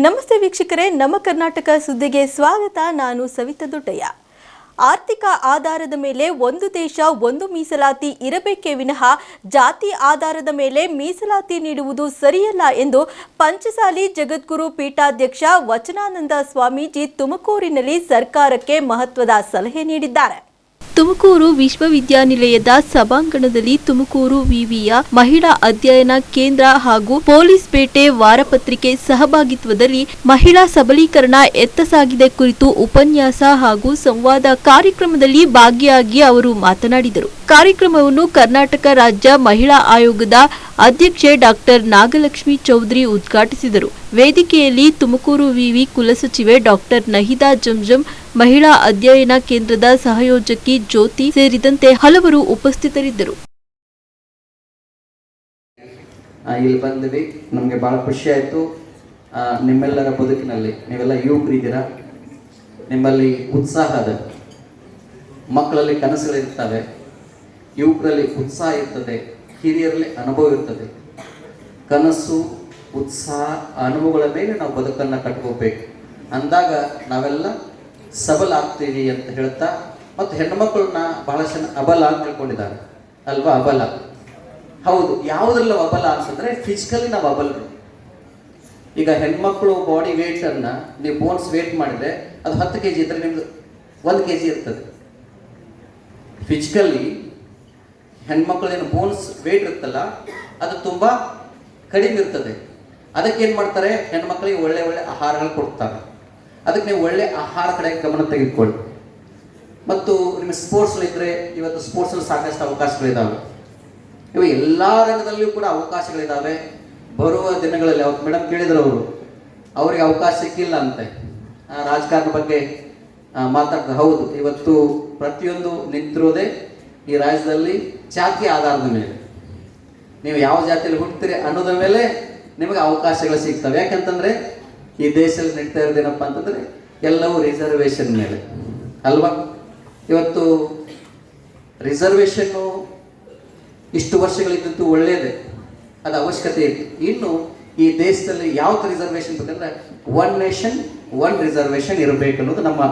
ನಮಸ್ತೆ ವೀಕ್ಷಕರೇ, ನಮ್ಮ ಕರ್ನಾಟಕ ಸುದ್ದಿಗೆ ಸ್ವಾಗತ. ನಾನು ಸವಿತಾ ದೊಡ್ಡಯ್ಯ. ಆರ್ಥಿಕ ಆಧಾರದ ಮೇಲೆ ಒಂದು ದೇಶ ಒಂದು ಮೀಸಲಾತಿ ಇರಬೇಕೇ ವಿನಃ ಜಾತಿ ಆಧಾರದ ಮೇಲೆ ಮೀಸಲಾತಿ ನೀಡುವುದು ಸರಿಯಲ್ಲ ಎಂದು ಪಂಚಸಾಲಿ ಜಗದ್ಗುರು ಪೀಠಾಧ್ಯಕ್ಷ ವಚನಾನಂದ ಸ್ವಾಮೀಜಿ ತುಮಕೂರಿನಲ್ಲಿ ಸರ್ಕಾರಕ್ಕೆ ಮಹತ್ವದ ಸಲಹೆ ನೀಡಿದ್ದಾರೆ. ತುಮಕೂರು ವಿಶ್ವವಿದ್ಯಾನಿಲಯದ ಸಭಾಂಗಣದಲ್ಲಿ ತುಮಕೂರು ವಿವಿಯ ಮಹಿಳಾ ಅಧ್ಯಯನ ಕೇಂದ್ರ ಹಾಗೂ ಪೊಲೀಸ್ ಪೇಟೆ ವಾರಪತ್ರಿಕೆ ಸಹಭಾಗಿತ್ವದಲ್ಲಿ ಮಹಿಳಾ ಸಬಲೀಕರಣ ಎತ್ತ ಸಾಗಿದೆ ಕುರಿತು ಉಪನ್ಯಾಸ ಹಾಗೂ ಸಂವಾದ ಕಾರ್ಯಕ್ರಮದಲ್ಲಿ ಭಾಗಿಯಾಗಿ ಅವರು ಮಾತನಾಡಿದರು. ಕಾರ್ಯಕ್ರಮವನ್ನು ಕರ್ನಾಟಕ ರಾಜ್ಯ ಮಹಿಳಾ ಆಯೋಗದ ಅಧ್ಯಕ್ಷೆ ಡಾಕ್ಟರ್ ನಾಗಲಕ್ಷ್ಮಿ ಚೌಧರಿ ಉದ್ಘಾಟಿಸಿದರು. ವೇದಿಕೆಯಲ್ಲಿ ತುಮಕೂರು ವಿವಿ ಕುಲಸಚಿವೆ ಡಾಕ್ಟರ್ ನಹಿದಾ ಜಂಜಂ, ಮಹಿಳಾ ಅಧ್ಯಯನ ಕೇಂದ್ರದ ಸಹಯೋಜಕಿ ಜ್ಯೋತಿ ಸೇರಿದಂತೆ ಹಲವರು ಉಪಸ್ಥಿತರಿದ್ದರು. ಇಲ್ಲಿ ಬಂದ್ವಿ, ನಮಗೆ ಬಹಳ ಖುಷಿ ಆಯಿತು. ನಿಮ್ಮೆಲ್ಲರ ಬದುಕಿನಲ್ಲಿ ನೀವೆಲ್ಲ ಯುವಕರಿದ್ದೀರಾ, ನಿಮ್ಮಲ್ಲಿ ಉತ್ಸಾಹ ಅದ, ಮಕ್ಕಳಲ್ಲಿ ಕನಸುಗಳಿರ್ತವೆ, ಯುವಕರಲ್ಲಿ ಉತ್ಸಾಹ ಇರ್ತದೆ, ಹಿರಿಯರಲ್ಲಿ ಅನುಭವ ಇರ್ತದೆ. ಕನಸು, ಉತ್ಸಾಹ, ಅನುಭವಗಳ ಮೇಲೆ ನಾವು ಬದುಕನ್ನು ಕಟ್ಕೋಬೇಕು ಅಂದಾಗ ನಾವೆಲ್ಲ ಸಬಲ ಆಗ್ತೀವಿ ಅಂತ ಹೇಳ್ತಾ, ಮತ್ತು ಹೆಣ್ಣುಮಕ್ಕಳನ್ನ ಬಹಳಷ್ಟು ಅಬಲ ಅಂತ ತಿಳ್ಕೊಂಡಿದ್ದಾರೆ ಅಲ್ವಾ? ಅಬಲ ಹೌದು. ಯಾವುದ್ರಲ್ಲ ಅಬಲ ಅಂತಂದ್ರೆ ಫಿಸಿಕಲಿ ನಾವು ಅಬಲರು. ಈಗ ಹೆಣ್ಮಕ್ಳು ಬಾಡಿ ವೇಟನ್ನು ನೀವು ಬೋನ್ಸ್ ವೇಟ್ ಮಾಡಿದ್ರೆ ಅದು 10 kg ಇದ್ರೆ ನಿಮ್ದು 1 kg ಇರ್ತದೆ. ಫಿಸಿಕಲಿ ಹೆಣ್ಮಕ್ಳೇನು ಬೋನ್ಸ್ ವೇಟ್ ಇರುತ್ತಲ್ಲ ಅದು ತುಂಬ ಕಡಿಮೆ ಇರ್ತದೆ. ಅದಕ್ಕೆ ಏನು ಮಾಡ್ತಾರೆ, ಹೆಣ್ಮಕ್ಳಿಗೆ ಒಳ್ಳೆ ಒಳ್ಳೆ ಆಹಾರಗಳು ಕೊಡ್ತಾರೆ. ಅದಕ್ಕೆ ನೀವು ಒಳ್ಳೆ ಆಹಾರ ಕಡೆ ಗಮನ ತೆಗೆದುಕೊಳ್ಳಿ. ಮತ್ತು ನಿಮ್ಮ ಸ್ಪೋರ್ಟ್ಸ್ಲಿದ್ದರೆ ಇವತ್ತು ಸ್ಪೋರ್ಟ್ಸಲ್ಲಿ ಸಾಕಷ್ಟು ಅವಕಾಶಗಳಿದ್ದಾವೆ. ಇವು ಎಲ್ಲ ರಂಗದಲ್ಲಿಯೂ ಕೂಡ ಅವಕಾಶಗಳಿದ್ದಾವೆ. ಬರುವ ದಿನಗಳಲ್ಲಿ ಅವತ್ತು ಮೇಡಮ್ ಕೇಳಿದ್ರು, ಅವರಿಗೆ ಅವಕಾಶ ಸಿಕ್ಕಿಲ್ಲ ಅಂತೆ. ರಾಜಕಾರಣ ಬಗ್ಗೆ ಮಾತಾಡ್ತಾರೆ. ಹೌದು, ಇವತ್ತು ಪ್ರತಿಯೊಂದು ನಿಂತಿರೋದೇ ಈ ರಾಜ್ಯದಲ್ಲಿ ಜಾತಿ ಆಧಾರದ ಮೇಲೆ. ನೀವು ಯಾವ ಜಾತಿಯಲ್ಲಿ ಹುಟ್ಟುತ್ತೀರಿ ಅನ್ನೋದ್ರ ಮೇಲೆ ನಿಮಗೆ ಅವಕಾಶಗಳು ಸಿಗ್ತವೆ. ಯಾಕಂತಂದರೆ ಈ ದೇಶದಲ್ಲಿ ನಡೀತಾ ಇರೋದೇನಪ್ಪ ಅಂತಂದರೆ ಎಲ್ಲವೂ ರಿಸರ್ವೇಷನ್ ಮೇಲೆ ಅಲ್ವಾ? ಇವತ್ತು ರಿಸರ್ವೇಷನ್ನು ಇಷ್ಟು ವರ್ಷಗಳಿದ್ದು ಒಳ್ಳೆಯದೇ, ಅದು ಅವಶ್ಯಕತೆ ಇತ್ತು. ಇನ್ನು ಈ ದೇಶದಲ್ಲಿ ಯಾವ ರಿಸರ್ವೇಷನ್ ಬೇಕಂದ್ರೆ 1 ನೇಷನ್ 1 ರಿಸರ್ವೇಷನ್ ಇರಬೇಕು ಅನ್ನೋದು ನಮ್ಮ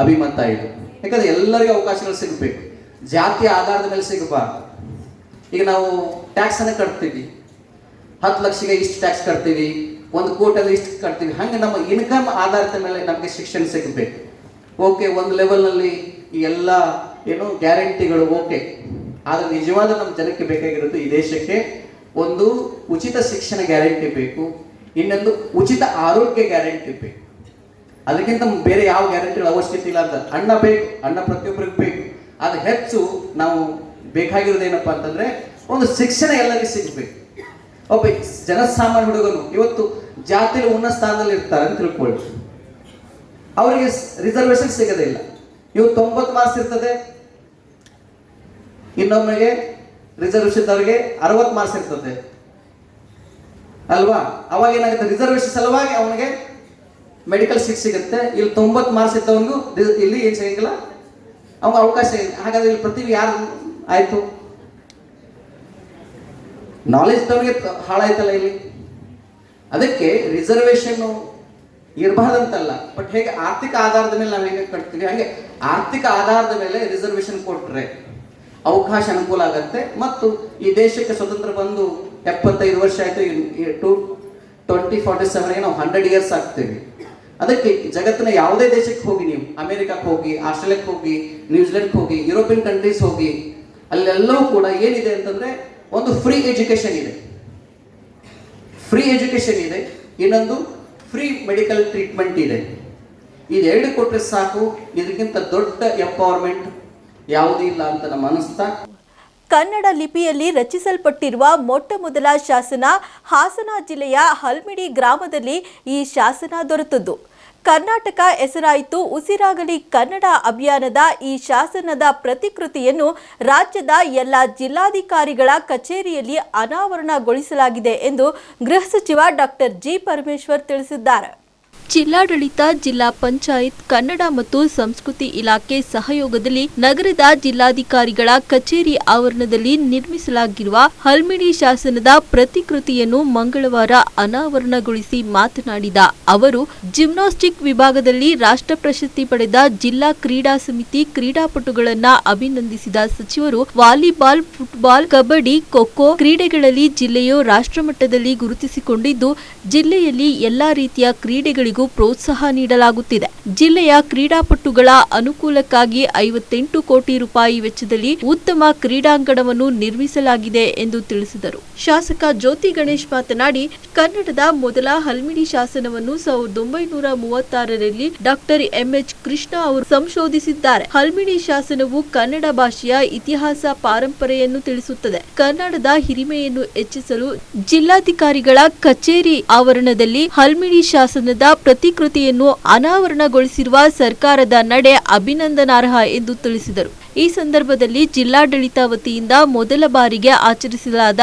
ಅಭಿಮತ ಇದು. ಯಾಕಂದರೆ ಎಲ್ಲರಿಗೂ ಅವಕಾಶಗಳು ಸಿಗಬೇಕು, ಜಾತಿ ಆಧಾರದ ಮೇಲೆ ಸಿಗಬಾರ್ದು. ಈಗ ನಾವು ಟ್ಯಾಕ್ಸನ್ನು ಕಟ್ತೀವಿ, 10 ಲಕ್ಷಕ್ಕೆ ಇಷ್ಟು ಟ್ಯಾಕ್ಸ್ ಕಟ್ತೀವಿ, 1 ಕೋಟಿಯಲ್ಲಿ ಇಷ್ಟು ಕಟ್ತೀವಿ. ಹಾಗೆ ನಮ್ಮ ಇನ್ಕಮ್ ಆಧಾರದ ಮೇಲೆ ನಮಗೆ ಶಿಕ್ಷಣ ಸಿಗಬೇಕು. ಓಕೆ, ಒಂದು ಲೆವೆಲ್ನಲ್ಲಿ ಈ ಎಲ್ಲ ಏನು ಗ್ಯಾರಂಟಿಗಳು ಓಕೆ, ಆದರೆ ನಿಜವಾದ ನಮ್ಮ ಜನಕ್ಕೆ ಬೇಕಾಗಿರೋದು, ಈ ದೇಶಕ್ಕೆ ಒಂದು ಉಚಿತ ಶಿಕ್ಷಣ ಗ್ಯಾರಂಟಿ ಬೇಕು, ಇನ್ನೊಂದು ಉಚಿತ ಆರೋಗ್ಯ ಗ್ಯಾರಂಟಿ ಬೇಕು. ಅದಕ್ಕಿಂತ ಬೇರೆ ಯಾವ ಗ್ಯಾರಂಟಿಗಳ ಅವಶ್ಯಕತೆ ಇಲ್ಲ ಅಂತ. ಅನ್ನ ಬೇಕು, ಅನ್ನ ಪ್ರತಿಯೊಬ್ಬರಿಗೆ ಬೇಕು. ಅದು ಹೆಚ್ಚು ನಾವು ಬೇಕಾಗಿರೋದೇನಪ್ಪ ಅಂತಂದರೆ ಒಂದು ಶಿಕ್ಷಣ ಎಲ್ಲರಿಗೂ ಸಿಗಬೇಕು. ಒಬ್ಬ ಜನಸಾಮಾನ್ಯ ಹುಡುಗನು ಇವತ್ತು ಜಾತಿಯಲ್ಲಿ ಉನ್ನತ ಸ್ಥಾನದಲ್ಲಿ ಇರ್ತಾರೆ ಅಂತ ತಿಳ್ಕೊಳ್ಳಿ, ಅವರಿಗೆ ರಿಸರ್ವೇಷನ್ ಸಿಗೋದೇ ಇಲ್ಲ. ಇವು 90 ಮಾರ್ಕ್ಸ್ ಇರ್ತದೆ, ಇನ್ನೊಬ್ಬರಿಗೆ ರಿಸರ್ವೇಷನ್ ಅವರಿಗೆ 60 ಮಾರ್ಕ್ಸ್ ಇರ್ತದೆ ಅಲ್ವಾ? ಅವಾಗ ಏನಾಗುತ್ತೆ, ರಿಸರ್ವೇಷನ್ ಸಲುವಾಗಿ ಅವನಿಗೆ ಮೆಡಿಕಲ್ ಸೀಟ್ ಸಿಗುತ್ತೆ. ಇಲ್ಲಿ 90 ಮಾರ್ಕ್ಸ್ ಇದ್ದವನಿಗೂ ಇಲ್ಲಿ ಏನು ಸಿಗಂಗಿಲ್ಲ, ಅವನಿಗೆ ಅವಕಾಶ ಇಲ್ಲ. ಹಾಗಾದ್ರೆ ಇಲ್ಲಿ ಪ್ರತಿಭೆ ಯಾರು ಆಯಿತು? ನಾಲೆಜ್ ತವನಿಗೆ ಹಾಳಾಯ್ತಲ್ಲ ಇಲ್ಲಿ. ಅದಕ್ಕೆ ರಿಸರ್ವೇಷನ್ನು ಇರಬಾರ್ದಂತಲ್ಲ, ಬಟ್ ಹೇಗೆ ಆರ್ಥಿಕ ಆಧಾರದ ಮೇಲೆ ನಾವು ಹೇಗೆ ಕಟ್ತೀವಿ ಹಾಗೆ ಆರ್ಥಿಕ ಆಧಾರದ ಮೇಲೆ ರಿಸರ್ವೇಷನ್ ಕೊಟ್ಟರೆ ಅವಕಾಶ ಅನುಕೂಲ ಆಗುತ್ತೆ. ಮತ್ತು ಈ ದೇಶಕ್ಕೆ ಸ್ವತಂತ್ರ ಬಂದು 75 ವರ್ಷ ಆಯಿತು. 2047ಗೆ ನಾವು 100 ಇಯರ್ಸ್ ಆಗ್ತೇವೆ. ಅದಕ್ಕೆ ಜಗತ್ತಿನ ಯಾವುದೇ ದೇಶಕ್ಕೆ ಹೋಗಿ, ನೀವು ಅಮೆರಿಕಕ್ಕೆ ಹೋಗಿ, ಆಸ್ಟ್ರೇಲಿಯಾಕ್ಕೆ ಹೋಗಿ, ನ್ಯೂಜಿಲೆಂಡ್ಗೆ ಹೋಗಿ, ಯುರೋಪಿಯನ್ ಕಂಟ್ರೀಸ್ ಹೋಗಿ, ಅಲ್ಲೆಲ್ಲವೂ ಕೂಡ ಏನಿದೆ ಅಂತಂದರೆ ಒಂದು ಫ್ರೀ ಎಜುಕೇಷನ್ ಇದೆ, ಫ್ರೀ ಎಜುಕೇಷನ್ ಇದೆ, ಇನ್ನೊಂದು ಫ್ರೀ ಮೆಡಿಕಲ್ ಟ್ರೀಟ್ಮೆಂಟ್ ಇದೆ. ಇದೆರಡು ಕೊಟ್ಟರೆ ಸಾಕು, ಇದಕ್ಕಿಂತ ದೊಡ್ಡ ಎಂಪವರ್ಮೆಂಟ್ ಯಾವುದೂ ಇಲ್ಲ ಅಂತ ನಮ್ಮ ಅನಿಸ್ತಾ. ಕನ್ನಡ ಲಿಪಿಯಲ್ಲಿ ರಚಿಸಲ್ಪಟ್ಟಿರುವ ಮೊಟ್ಟ ಮೊದಲ ಶಾಸನ ಹಾಸನ ಜಿಲ್ಲೆಯ ಹಲ್ಮಿಡಿ ಗ್ರಾಮದಲ್ಲಿ ಈ ಶಾಸನ ದೊರೆತದ್ದು. ಕರ್ನಾಟಕ ಹೆಸರಾಯಿತು ಉಸಿರಾಗಲಿ ಕನ್ನಡ ಅಭಿಯಾನದ ಈ ಶಾಸನದ ಪ್ರತಿಕೃತಿಯನ್ನು ರಾಜ್ಯದ ಎಲ್ಲ ಜಿಲ್ಲಾಧಿಕಾರಿಗಳ ಕಚೇರಿಯಲ್ಲಿ ಅನಾವರಣಗೊಳಿಸಲಾಗಿದೆ ಎಂದು ಗೃಹ ಸಚಿವ ಡಾಕ್ಟರ್ ಜಿ ಪರಮೇಶ್ವರ್ ತಿಳಿಸಿದ್ದಾರೆ. ಜಿಲ್ಲಾಡಳಿತ, ಜಿಲ್ಲಾ ಪಂಚಾಯತ್, ಕನ್ನಡ ಮತ್ತು ಸಂಸ್ಕೃತಿ ಇಲಾಖೆ ಸಹಯೋಗದಲ್ಲಿ ನಗರದ ಜಿಲ್ಲಾಧಿಕಾರಿಗಳ ಕಚೇರಿ ಆವರಣದಲ್ಲಿ ನಿರ್ಮಿಸಲಾಗಿರುವ ಹಲ್ಮಿಡಿ ಶಾಸನದ ಪ್ರತಿಕೃತಿಯನ್ನು ಮಂಗಳವಾರ ಅನಾವರಣಗೊಳಿಸಿ ಮಾತನಾಡಿದ ಅವರು, ಜಿಮ್ನಾಸ್ಟಿಕ್ ವಿಭಾಗದಲ್ಲಿ ರಾಷ್ಟ್ರ ಪ್ರಶಸ್ತಿ ಪಡೆದ ಜಿಲ್ಲಾ ಕ್ರೀಡಾ ಸಮಿತಿ ಕ್ರೀಡಾಪಟುಗಳನ್ನ ಅಭಿನಂದಿಸಿದ ಸಚಿವರು, ವಾಲಿಬಾಲ್, ಫುಟ್ಬಾಲ್, ಕಬಡ್ಡಿ, ಖೋ-ಖೋ ಕ್ರೀಡೆಗಳಲ್ಲಿ ಜಿಲ್ಲೆಯು ರಾಷ್ಟ್ರಮಟ್ಟದಲ್ಲಿ ಗುರುತಿಸಿಕೊಂಡಿದ್ದು, ಜಿಲ್ಲೆಯಲ್ಲಿ ಎಲ್ಲಾ ರೀತಿಯ ಕ್ರೀಡೆಗಳಿಗೂ ಪ್ರೋತ್ಸಾಹ ನೀಡಲಾಗುತ್ತಿದೆ. ಜಿಲ್ಲೆಯ ಕ್ರೀಡಾಪಟುಗಳ ಅನುಕೂಲಕ್ಕಾಗಿ 58 ಕೋಟಿ ರೂಪಾಯಿ ವೆಚ್ಚದಲ್ಲಿ ಉತ್ತಮ ಕ್ರೀಡಾಂಗಣವನ್ನು ನಿರ್ಮಿಸಲಾಗಿದೆ ಎಂದು ತಿಳಿಸಿದರು. ಶಾಸಕ ಜ್ಯೋತಿ ಗಣೇಶ್ ಮಾತನಾಡಿ, ಕನ್ನಡದ ಮೊದಲ ಹಲ್ಮಿಡಿ ಶಾಸನವನ್ನು 1936ರಲ್ಲಿ ಡಾಕ್ಟರ್ ಎಂ.ಎಚ್. ಕೃಷ್ಣ ಅವರು ಸಂಶೋಧಿಸಿದ್ದಾರೆ. ಹಲ್ಮಿಡಿ ಶಾಸನವು ಕನ್ನಡ ಭಾಷೆಯ ಇತಿಹಾಸ, ಪರಂಪರೆಯನ್ನು ತಿಳಿಸುತ್ತದೆ. ಕನ್ನಡದ ಹಿರಿಮೆಯನ್ನು ಹೆಚ್ಚಿಸಲು ಜಿಲ್ಲಾಧಿಕಾರಿಗಳ ಕಚೇರಿ ಆವರಣದಲ್ಲಿ ಹಲ್ಮಿಡಿ ಶಾಸನದ ಪ್ರತಿಕೃತಿಯನ್ನು ಅನಾವರಣಗೊಳಿಸಿರುವ ಸರ್ಕಾರದ ನಡೆ ಅಭಿನಂದನಾರ್ಹ ಎಂದು ತಿಳಿಸಿದರು. ಈ ಸಂದರ್ಭದಲ್ಲಿ ಜಿಲ್ಲಾಡಳಿತ ವತಿಯಿಂದ ಮೊದಲ ಬಾರಿಗೆ ಆಚರಿಸಲಾದ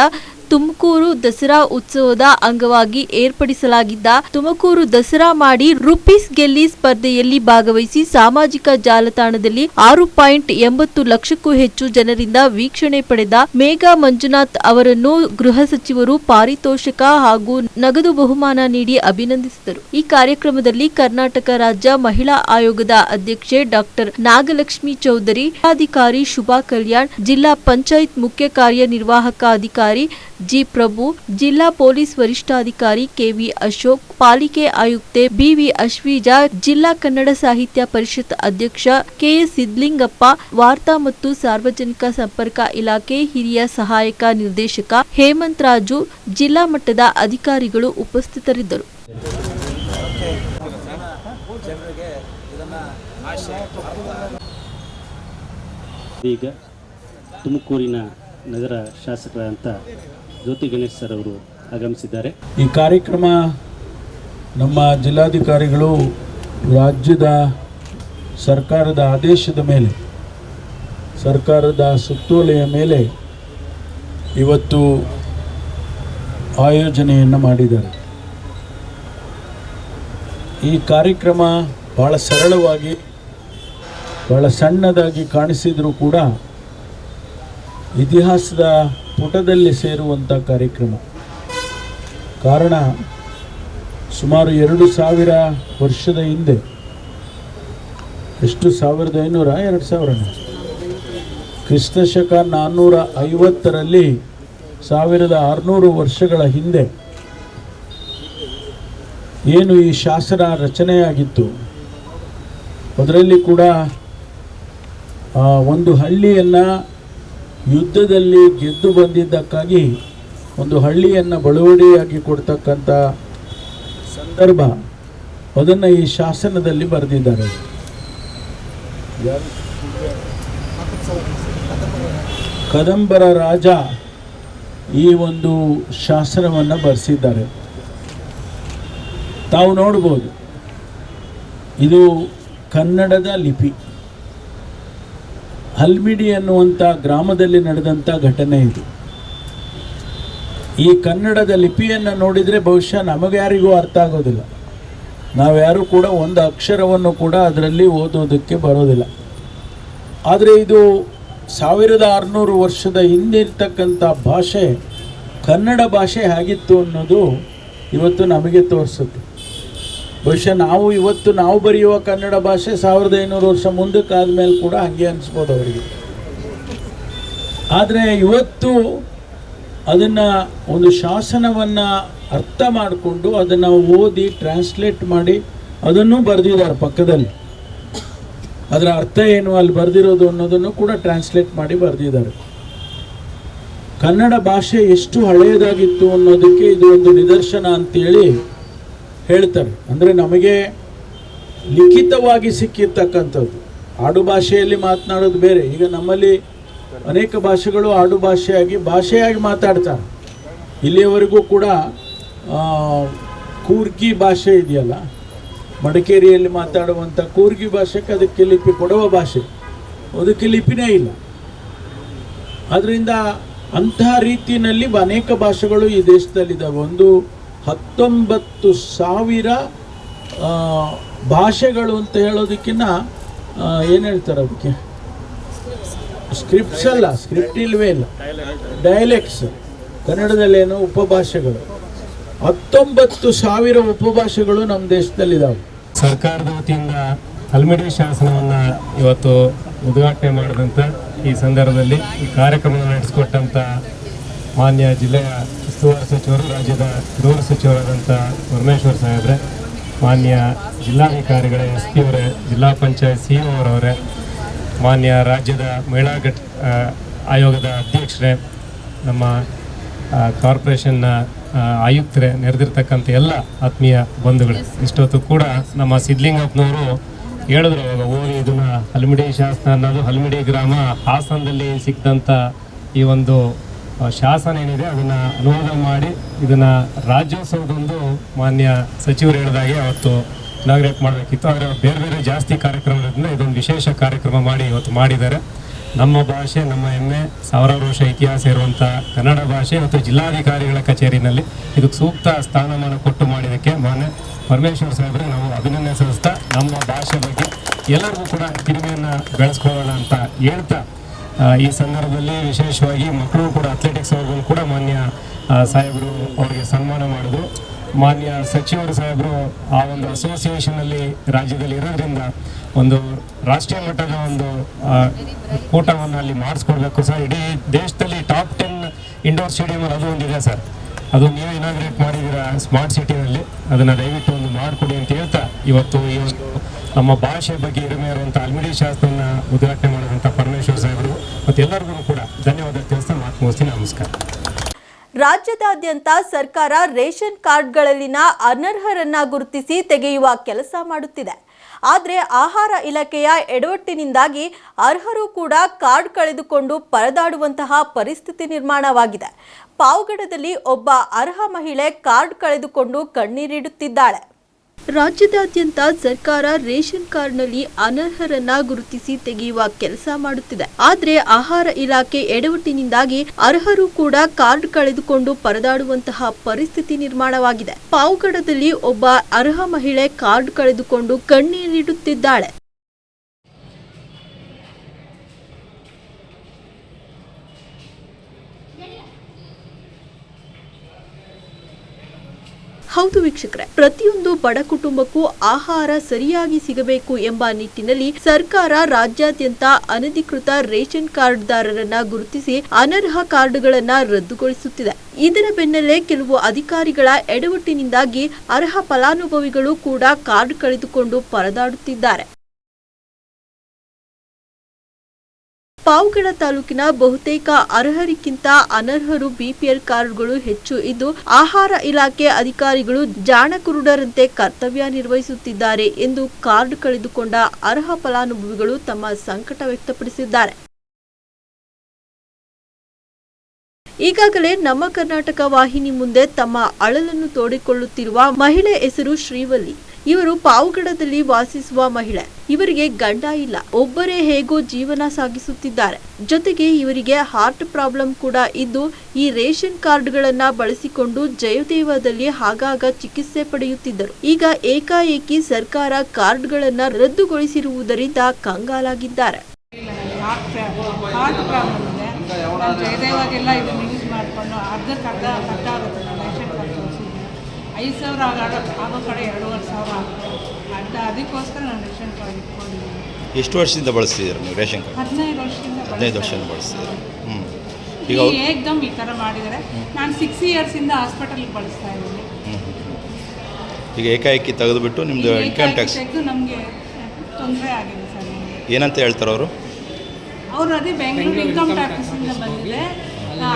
ತುಮಕೂರು ದಸರಾ ಉತ್ಸವದ ಅಂಗವಾಗಿ ಏರ್ಪಡಿಸಲಾಗಿದ್ದ ತುಮಕೂರು ದಸರಾ ಮಾಡಿ ರೂಪೀಸ್ ಗೆಲ್ಲಿ ಸ್ಪರ್ಧೆಯಲ್ಲಿ ಭಾಗವಹಿಸಿ ಸಾಮಾಜಿಕ ಜಾಲತಾಣದಲ್ಲಿ 6.80 ಲಕ್ಷಕ್ಕೂ ಹೆಚ್ಚು ಜನರಿಂದ ವೀಕ್ಷಣೆ ಪಡೆದ ಮೇಘಾ ಮಂಜುನಾಥ್ ಅವರನ್ನು ಗೃಹ ಸಚಿವರು ಪಾರಿತೋಷಕ ಹಾಗೂ ನಗದು ಬಹುಮಾನ ನೀಡಿ ಅಭಿನಂದಿಸಿದರು. ಈ ಕಾರ್ಯಕ್ರಮದಲ್ಲಿ ಕರ್ನಾಟಕ ರಾಜ್ಯ ಮಹಿಳಾ ಆಯೋಗದ ಅಧ್ಯಕ್ಷೆ ಡಾಕ್ಟರ್ ನಾಗಲಕ್ಷ್ಮಿ ಚೌಧರಿ, ಜಿಲ್ಲಾಧಿಕಾರಿ ಶುಭಾ ಕಲ್ಯಾಣ್, ಜಿಲ್ಲಾ ಪಂಚಾಯತ್ ಮುಖ್ಯ ಕಾರ್ಯನಿರ್ವಾಹಕ ಅಧಿಕಾರಿ ಜಿ. ಪ್ರಭು, ಜಿಲ್ಲಾ ಪೊಲೀಸ್ ವರಿಷ್ಠಾಧಿಕಾರಿ ಕೆವಿ ಅಶೋಕ್, ಪಾಲಿಕೆ ಆಯುಕ್ತೆ ಬಿವಿ ಅಶ್ವೀಜಾ, ಜಿಲ್ಲಾ ಕನ್ನಡ ಸಾಹಿತ್ಯ ಪರಿಷತ್ ಅಧ್ಯಕ್ಷ ಕೆಎಸ್ ಸಿದ್ಲಿಂಗಪ್ಪ, ವಾರ್ತಾ ಮತ್ತು ಸಾರ್ವಜನಿಕ ಸಂಪರ್ಕ ಇಲಾಖೆ ಹಿರಿಯ ಸಹಾಯಕ ನಿರ್ದೇಶಕ ಹೇಮಂತ್ ರಾಜು, ಜಿಲ್ಲಾ ಮಟ್ಟದ ಅಧಿಕಾರಿಗಳು ಉಪಸ್ಥಿತರಿದ್ದರು. ಈಗ ತುಮಕೂರಿನ ನಗರ ಶಾಸಕರಾದಂಥ ಜ್ಯೋತಿ ಗಣೇಶ್ ಸರ್ ಅವರು ಆಗಮಿಸಿದ್ದಾರೆ. ಈ ಕಾರ್ಯಕ್ರಮ ನಮ್ಮ ಜಿಲ್ಲಾಧಿಕಾರಿಗಳು ರಾಜ್ಯದ ಸರ್ಕಾರದ ಆದೇಶದ ಮೇಲೆ, ಸರ್ಕಾರದ ಸುತ್ತೋಲೆಯ ಮೇಲೆ ಇವತ್ತು ಆಯೋಜನೆಯನ್ನು ಮಾಡಿದ್ದಾರೆ. ಈ ಕಾರ್ಯಕ್ರಮ ಭಾಳ ಸರಳವಾಗಿ, ಭಾಳ ಸಣ್ಣದಾಗಿ ಕಾಣಿಸಿದರೂ ಕೂಡ ಇತಿಹಾಸದ ಪುಟದಲ್ಲಿ ಸೇರುವಂಥ ಕಾರ್ಯಕ್ರಮ. ಕಾರಣ, ಸುಮಾರು 2000 ವರ್ಷದ ಹಿಂದೆ, ಎಷ್ಟು 1500 2000 ಕ್ರಿಸ್ತಶಕ 450ರಲ್ಲಿ 1600 ವರ್ಷಗಳ ಹಿಂದೆ ಏನು ಈ ಶಾಸನ ರಚನೆಯಾಗಿತ್ತು, ಅದರಲ್ಲಿ ಕೂಡ ಒಂದು ಹಳ್ಳಿಯನ್ನು ಯುದ್ಧದಲ್ಲಿ ಗೆದ್ದು ಬಂದಿದ್ದಕ್ಕಾಗಿ ಒಂದು ಹಳ್ಳಿಯನ್ನು ಬಳುವಳಿಯಾಗಿ ಕೊಡ್ತಕ್ಕಂಥ ಸಂದರ್ಭ, ಅದನ್ನು ಈ ಶಾಸನದಲ್ಲಿ ಬರೆದಿದ್ದಾರೆ. ಕದಂಬರ ರಾಜ ಈ ಒಂದು ಶಾಸನವನ್ನು ಬರೆಸಿದ್ದಾರೆ. ತಾವು ನೋಡ್ಬೋದು, ಇದು ಕನ್ನಡದ ಲಿಪಿ. ಹಲ್ಮಿಡಿ ಅನ್ನುವಂಥ ಗ್ರಾಮದಲ್ಲಿ ನಡೆದಂಥ ಘಟನೆ ಇದು. ಈ ಕನ್ನಡದ ಲಿಪಿಯನ್ನು ನೋಡಿದರೆ ಬಹುಶಃ ನಮಗ್ಯಾರಿಗೂ ಅರ್ಥ ಆಗೋದಿಲ್ಲ. ನಾವ್ಯಾರೂ ಕೂಡ ಒಂದು ಅಕ್ಷರವನ್ನು ಕೂಡ ಅದರಲ್ಲಿ ಓದೋದಕ್ಕೆ ಬರೋದಿಲ್ಲ. ಆದರೆ ಇದು 1600 ವರ್ಷದ ಹಿಂದಿರ್ತಕ್ಕಂಥ ಭಾಷೆ, ಕನ್ನಡ ಭಾಷೆ ಹೇಗಿತ್ತು ಅನ್ನೋದು ಇವತ್ತು ನಮಗೆ ತೋರಿಸುತ್ತೆ. ಬಹುಶಃ ನಾವು ಬರೆಯುವ ಕನ್ನಡ ಭಾಷೆ 1500 ವರ್ಷ ಮುಂದಕ್ಕೆ ಆದಮೇಲೆ ಕೂಡ ಹಾಗೆ ಅನಿಸ್ಬೋದು ಅವರಿಗೆ. ಆದರೆ ಇವತ್ತು ಅದನ್ನು ಒಂದು ಶಾಸನವನ್ನು ಅರ್ಥ ಮಾಡಿಕೊಂಡು ಅದನ್ನು ಓದಿ ಟ್ರಾನ್ಸ್ಲೇಟ್ ಮಾಡಿ ಅದನ್ನು ಬರೆದಿದ್ದಾರೆ ಪಕ್ಕದಲ್ಲಿ. ಅದರ ಅರ್ಥ ಏನು, ಅಲ್ಲಿ ಬರೆದಿರೋದು ಅನ್ನೋದನ್ನು ಕೂಡ ಟ್ರಾನ್ಸ್ಲೇಟ್ ಮಾಡಿ ಬರೆದಿದ್ದಾರೆ. ಕನ್ನಡ ಭಾಷೆ ಎಷ್ಟು ಹಳೆಯದಾಗಿತ್ತು ಅನ್ನೋದಕ್ಕೆ ಇದು ಒಂದು ನಿದರ್ಶನ ಅಂತೇಳಿ ಹೇಳ್ತಾರೆ. ಅಂದರೆ ನಮಗೆ ಲಿಖಿತವಾಗಿ ಸಿಕ್ಕಿರ್ತಕ್ಕಂಥದ್ದು, ಆಡು ಭಾಷೆಯಲ್ಲಿ ಮಾತನಾಡೋದು ಬೇರೆ. ಈಗ ನಮ್ಮಲ್ಲಿ ಅನೇಕ ಭಾಷೆಗಳು ಆಡು ಭಾಷೆಯಾಗಿ ಮಾತಾಡ್ತಾರೆ. ಇಲ್ಲಿಯವರೆಗೂ ಕೂಡ ಕೂರ್ಗಿ ಭಾಷೆ ಇದೆಯಲ್ಲ, ಮಡಿಕೇರಿಯಲ್ಲಿ ಮಾತಾಡುವಂಥ ಕೂರ್ಗಿ ಭಾಷೆಗೆ ಅದಕ್ಕೆ ಲಿಪಿ ಕೊಡುವ ಭಾಷೆ, ಅದಕ್ಕೆ ಲಿಪಿನೇ ಇಲ್ಲ. ಅದರಿಂದ ಅಂತಹ ರೀತಿಯಲ್ಲಿ ಅನೇಕ ಭಾಷೆಗಳು ಈ ದೇಶದಲ್ಲಿದ್ದಾವೆ. ಒಂದು 19,000 ಭಾಷೆಗಳು ಅಂತ ಹೇಳೋದಕ್ಕಿಂತ ಏನು ಹೇಳ್ತಾರೆ ಅದಕ್ಕೆ, ಸ್ಕ್ರಿಪ್ಟ್ಸ್ ಅಲ್ಲ, ಸ್ಕ್ರಿಪ್ಟ್ ಇಲ್ವೇ ಇಲ್ಲ, ಡೈಲೆಕ್ಟ್ಸ್, ಕನ್ನಡದಲ್ಲೇನು ಉಪಭಾಷೆಗಳು. 19,000 ಉಪಭಾಷೆಗಳು ನಮ್ಮ ದೇಶದಲ್ಲಿದ್ದಾವೆ. ಸರ್ಕಾರದ ವತಿಯಿಂದ ಹಲ್ಮಿಡಿ ಶಾಸನವನ್ನು ಇವತ್ತು ಉದ್ಘಾಟನೆ ಮಾಡಿದಂಥ ಈ ಸಂದರ್ಭದಲ್ಲಿ ಈ ಕಾರ್ಯಕ್ರಮವನ್ನು ನಡೆಸಿಕೊಟ್ಟಂಥ ಮಾನ್ಯ ಜಿಲ್ಲೆಯ ಉಸ್ತುವಾರಿ ಸಚಿವರು, ರಾಜ್ಯದ ಗೃಹ ಸಚಿವರಾದಂಥ ಪರಮೇಶ್ವರ್ ಸಾಹೇಬ್ರೆ, ಮಾನ್ಯ ಜಿಲ್ಲಾಧಿಕಾರಿಗಳೇ, ಎಸ್ ಪಿ ಅವರೇ, ಜಿಲ್ಲಾ ಪಂಚಾಯತ್ ಸಿ ಇ ಅವರವರೇ, ಮಾನ್ಯ ರಾಜ್ಯದ ಮಹಿಳಾ ಆಯೋಗದ ಅಧ್ಯಕ್ಷರೇ, ನಮ್ಮ ಕಾರ್ಪೊರೇಷನ್ನ ಆಯುಕ್ತರೇ, ನೆರೆದಿರ್ತಕ್ಕಂಥ ಎಲ್ಲ ಆತ್ಮೀಯ ಬಂಧುಗಳೇ, ಇಷ್ಟೊತ್ತು ಕೂಡ ನಮ್ಮ ಸಿದ್ಲಿಂಗಪ್ಪನವರು ಹೇಳಿದ್ರು ಅವಾಗ ಓದಿ ಇದನ್ನು ಹಲ್ಮಿಡಿ ಶಾಸನ ಅನ್ನೋದು ಹಲ್ಮಿಡಿ ಗ್ರಾಮ ಹಾಸನದಲ್ಲಿ ಸಿಕ್ಕಿದಂಥ ಈ ಒಂದು ಶಾಸನ ಏನಿದೆ ಅದನ್ನು ಅನುವಾದ ಮಾಡಿ ಇದನ್ನು ರಾಜ್ಯೋತ್ಸವದೊಂದು ಮಾನ್ಯ ಸಚಿವರು ಹೇಳಿದಾಗೆ ಅವತ್ತು ಇನಾಗ್ರೇಟ್ ಮಾಡಬೇಕಿತ್ತು. ಆದರೆ ಬೇರೆ ಬೇರೆ ಜಾಸ್ತಿ ಕಾರ್ಯಕ್ರಮದಿಂದ ಇದೊಂದು ವಿಶೇಷ ಕಾರ್ಯಕ್ರಮ ಮಾಡಿ ಇವತ್ತು ಮಾಡಿದ್ದಾರೆ. ನಮ್ಮ ಭಾಷೆ, ನಮ್ಮ ಹೆಮ್ಮೆ, ಸಾವಿರಾರು ವರ್ಷ ಇತಿಹಾಸ ಇರುವಂಥ ಕನ್ನಡ ಭಾಷೆ ಮತ್ತು ಜಿಲ್ಲಾಧಿಕಾರಿಗಳ ಕಚೇರಿನಲ್ಲಿ ಇದಕ್ಕೆ ಸೂಕ್ತ ಸ್ಥಾನಮಾನ ಕೊಟ್ಟು ಮಾಡಿದ್ದಕ್ಕೆ ಮಾನ್ಯ ಪರಮೇಶ್ವರ್ ಸಾಹೇಬ್ರಿಗೆ ನಾವು ಅಭಿನಂದನೆ ಸಲ್ಲಿಸ್ತಾ ನಮ್ಮ ಭಾಷೆ ಬಗ್ಗೆ ಎಲ್ಲರಿಗೂ ಕೂಡ ಕಿರಿಮೆಯನ್ನು ಬೆಳೆಸ್ಕೊಳ್ಳೋಣ ಅಂತ ಹೇಳ್ತಾ ಈ ಸಂದರ್ಭದಲ್ಲಿ ವಿಶೇಷವಾಗಿ ಮಕ್ಕಳು ಕೂಡ ಅಥ್ಲೆಟಿಕ್ಸ್ ಅವ್ರಿಗೂ ಕೂಡ ಮಾನ್ಯ ಸಾಹೇಬರು ಅವರಿಗೆ ಸನ್ಮಾನ ಮಾಡಿದ್ರು. ಮಾನ್ಯ ಸಚಿವರು ಸಾಹೇಬರು ಆ ಒಂದು ಅಸೋಸಿಯೇಷನಲ್ಲಿ ರಾಜ್ಯದಲ್ಲಿ ಇರೋದ್ರಿಂದ ಒಂದು ರಾಷ್ಟ್ರೀಯ ಮಟ್ಟದ ಒಂದು ಕೂಟವನ್ನು ಅಲ್ಲಿ ಮಾಡಿಸ್ಕೊಡ್ಬೇಕು ಸರ್. ಇಡೀ ದೇಶದಲ್ಲಿ ಟಾಪ್ 10 ಇಂಡೋರ್ ಸ್ಟೇಡಿಯಮ್ ಅದು ಒಂದಿದೆ ಸರ್, ಅದು ನೀವು ಇನಾಗ್ರೇಟ್ ಮಾಡಿದ್ದೀರಾ ಸ್ಮಾರ್ಟ್ ಸಿಟಿನಲ್ಲಿ, ಅದನ್ನು ದಯವಿಟ್ಟು ಒಂದು ಮಾಡಿಕೊಡಿ ಅಂತ ಹೇಳ್ತಾ ಇವತ್ತು ಈ ಒಂದು ನಮ್ಮ ಭಾಷೆ ಬಗ್ಗೆ ಹಿರಿಮೆ ಇರುವಂಥ ಹಲ್ಮಿಡಿ ಶಾಸನವನ್ನು ಉದ್ಘಾಟನೆ ಮಾಡಿದಂಥ ಪರಮೇಶ್ವರ್ ಸಾಹೇಬರು ಮತ್ತು ಎಲ್ಲರಿಗೂ ಕೂಡ ಧನ್ಯವಾದ ತಿಳಿಸ್ತಾ ಮಾತು ಮುಗಿಸ್ತೀನಿ. ನಮಸ್ಕಾರ. ರಾಜ್ಯದಾದ್ಯಂತ ಸರ್ಕಾರ ರೇಷನ್ ಕಾರ್ಡ್ಗಳಲ್ಲಿನ ಅನರ್ಹರನ್ನ ಗುರುತಿಸಿ ತೆಗೆಯುವ ಕೆಲಸ ಮಾಡುತ್ತಿದೆ. ಆದರೆ ಆಹಾರ ಇಲಾಖೆಯ ಎಡವಟ್ಟಿನಿಂದಾಗಿ ಅರ್ಹರು ಕೂಡ ಕಾರ್ಡ್ ಕಳೆದುಕೊಂಡು ಪರದಾಡುವಂತಹ ಪರಿಸ್ಥಿತಿ ನಿರ್ಮಾಣವಾಗಿದೆ. ಪಾವಗಡದಲ್ಲಿ ಒಬ್ಬ ಅರ್ಹ ಮಹಿಳೆ ಕಾರ್ಡ್ ಕಳೆದುಕೊಂಡು ಕಣ್ಣೀರಿಡುತ್ತಿದ್ದಾಳೆ. ರಾಜ್ಯದಾದ್ಯಂತ ಸರ್ಕಾರ ರೇಷನ್ ಕಾರ್ಡ್ನಲ್ಲಿ ಅನರ್ಹರನ್ನ ಗುರುತಿಸಿ ತೆಗೆಯುವ ಕೆಲಸ ಮಾಡುತ್ತಿದೆ. ಆದರೆ ಆಹಾರ ಇಲಾಖೆ ಎಡವಟ್ಟಿನಿಂದಾಗಿ ಅರ್ಹರು ಕೂಡ ಕಾರ್ಡ್ ಕಳೆದುಕೊಂಡು ಪರದಾಡುವಂತಹ ಪರಿಸ್ಥಿತಿ ನಿರ್ಮಾಣವಾಗಿದೆ. ಪಾವಗಡದಲ್ಲಿ ಒಬ್ಬ ಅರ್ಹ ಮಹಿಳೆ ಕಾರ್ಡ್ ಕಳೆದುಕೊಂಡು ಕಣ್ಣೀರಿಡುತ್ತಿದ್ದಾಳೆ. ಹೌದು ವೀಕ್ಷಕರೇ, ಪ್ರತಿಯೊಂದು ಬಡ ಕುಟುಂಬಕ್ಕೂ ಆಹಾರ ಸರಿಯಾಗಿ ಸಿಗಬೇಕು ಎಂಬ ನಿಟ್ಟಿನಲ್ಲಿ ಸರ್ಕಾರ ರಾಜ್ಯಾದ್ಯಂತ ಅನಧಿಕೃತ ರೇಷನ್ ಕಾರ್ಡ್ದಾರರನ್ನ ಗುರುತಿಸಿ ಅನರ್ಹ ಕಾರ್ಡ್ಗಳನ್ನ ರದ್ದುಗೊಳಿಸುತ್ತಿದೆ. ಇದರ ಬೆನ್ನಲ್ಲೇ ಕೆಲವು ಅಧಿಕಾರಿಗಳ ಎಡವಟ್ಟಿನಿಂದಾಗಿ ಅರ್ಹ ಫಲಾನುಭವಿಗಳು ಕೂಡ ಕಾರ್ಡ್ ಕಳೆದುಕೊಂಡು ಪರದಾಡುತ್ತಿದ್ದಾರೆ. ಪಾವಗಡ ತಾಲೂಕಿನ ಬಹುತೇಕ ಅರ್ಹರಿಗಿಂತ ಅನರ್ಹರು ಬಿಪಿಎಲ್ ಕಾರ್ಡ್ಗಳು ಹೆಚ್ಚು ಇದ್ದು, ಆಹಾರ ಇಲಾಖೆ ಅಧಿಕಾರಿಗಳು ಜಾಣಕುರುಡರಂತೆ ಕರ್ತವ್ಯ ನಿರ್ವಹಿಸುತ್ತಿದ್ದಾರೆ ಎಂದು ಕಾರ್ಡ್ ಕಳೆದುಕೊಂಡ ಅರ್ಹ ಫಲಾನುಭವಿಗಳು ತಮ್ಮ ಸಂಕಟ ವ್ಯಕ್ತಪಡಿಸಿದ್ದಾರೆ. ಈಗಾಗಲೇ ನಮ್ಮ ಕರ್ನಾಟಕ ವಾಹಿನಿ ಮುಂದೆ ತಮ್ಮ ಅಳಲನ್ನು ತೋಡಿಕೊಳ್ಳುತ್ತಿರುವ ಮಹಿಳೆ ಹೆಸರು ಶ್ರೀವಲ್ಲಿ. ಇವರು ಪಾವಗಡದಲ್ಲಿ ವಾಸಿಸುವ ಮಹಿಳೆ. ಇವರಿಗೆ ಗಂಡ ಇಲ್ಲ, ಒಬ್ಬರೇ ಹೇಗೋ ಜೀವನ ಸಾಗಿಸುತ್ತಿದ್ದಾರೆ. ಜೊತೆಗೆ ಇವರಿಗೆ ಹಾರ್ಟ್ ಪ್ರಾಬ್ಲಮ್ ಕೂಡ ಇದ್ದು, ಈ ರೇಷನ್ ಕಾರ್ಡ್ಗಳನ್ನ ಬಳಸಿಕೊಂಡು ಜಯದೇವದಲ್ಲಿ ಆಗಾಗ ಚಿಕಿತ್ಸೆ ಪಡೆಯುತ್ತಿದ್ದರು. ಈಗ ಏಕಾಏಕಿ ಸರ್ಕಾರ ಕಾರ್ಡ್ಗಳನ್ನ ರದ್ದುಗೊಳಿಸಿರುವುದರಿಂದ ಕಂಗಾಲಾಗಿದ್ದಾರೆ. ಜಯದೇವಾಗೆಲ್ಲ ಇದನ್ನು ಯೂಸ್ ಮಾಡಿಕೊಂಡು ಅರ್ಧಕ್ಕೆ ಅರ್ಧ ಕಟ್ಟಾಗುತ್ತೆ. ರೇಷನ್ ಕಾರ್ಡ್ ತೋರಿಸಿದ್ವಿ 5,000 ಆಗೋ ಕಡೆ 2,500 ಆಗುತ್ತೆ. ಅದಕ್ಕೋಸ್ಕರ ನಾನು ರೇಷನ್ ಕಾರ್ಡ್ ಇಟ್ಕೊಂಡಿದ್ದೀನಿ. ಎಷ್ಟು ವರ್ಷದಿಂದ ಬಳಸ್ತಿದ್ದೀರಾ ನೀವು ರೇಷನ್ ಕಾರ್ಡ್? 15 ವರ್ಷದಿಂದ. 15 ವರ್ಷದಿಂದ ಬಳಸ್ತಿದ್ದೀರಾ? ಈಗ ಏಕ್ದಮ್ ಈ ಥರ ಮಾಡಿದರೆ ನಾನು 6 ಇಯರ್ಸಿಂದ ಹಾಸ್ಪಿಟಲ್ಗೆ ಬಳಸ್ತಾ ಇದ್ದೀನಿ. ಈಗ ಏಕಾಏಕಿ ತೆಗೆದುಬಿಟ್ಟು ನಿಮ್ಮದು ಇನ್ಕಮ್ ಟ್ಯಾಕ್ಸ್ ತೆಗೆದು ನಮಗೆ ತೊಂದರೆ ಆಗಿದೆ ಸರ್. ಏನಂತ ಹೇಳ್ತಾರೆ ಅವರು? ಅದೇ ಬೆಂಗಳೂರು ಇನ್ಕಮ್ ಟ್ಯಾಕ್ಸಿಂದ ಬಂದಿದೆ,